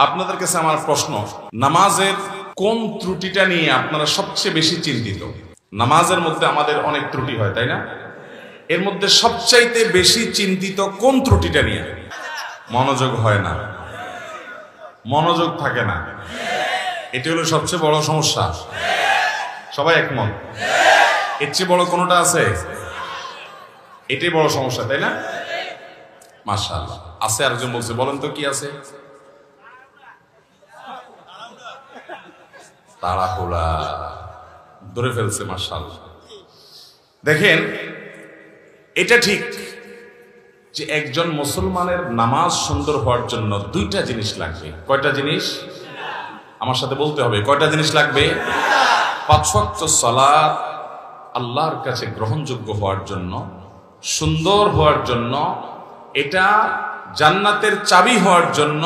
আপনাদের কাছে আমার প্রশ্ন, নামাজের কোন ত্রুটিটা নিয়ে আপনারা সবচেয়ে বেশি চিন্তিত? নামাজের মধ্যে আমাদের অনেক ত্রুটি হয়, তাই না? এর মধ্যে সবচাইতে বেশি চিন্তিত কোন ত্রুটিটা নিয়ে? মনোযোগ হয় না, মনোযোগ থাকে না, এটি হলো সবচেয়ে বড় সমস্যা। সবাই একমত? এর চেয়ে বড় কোনটা আছে? এটাই বড় সমস্যা, তাই না? মাশাআল্লাহ, আছে। আরেকজন বলছে, বলেন তো কি আছে? তাড়াহুড়া, ধরে ফেলছে। মাশাআল্লাহ। দেখেন, এটা ঠিক যে একজন মুসলমানের নামাজ সুন্দর হওয়ার জন্য দুইটা জিনিস লাগবে। কয়টা জিনিস? আমার সাথে বলতে হবে, কয়টা জিনিস লাগবে? 5 ওয়াক্ত সালাত আল্লাহর কাছে গ্রহণযোগ্য হওয়ার জন্য, সুন্দর হওয়ার জন্য, এটা জান্নাতের চাবি হওয়ার জন্য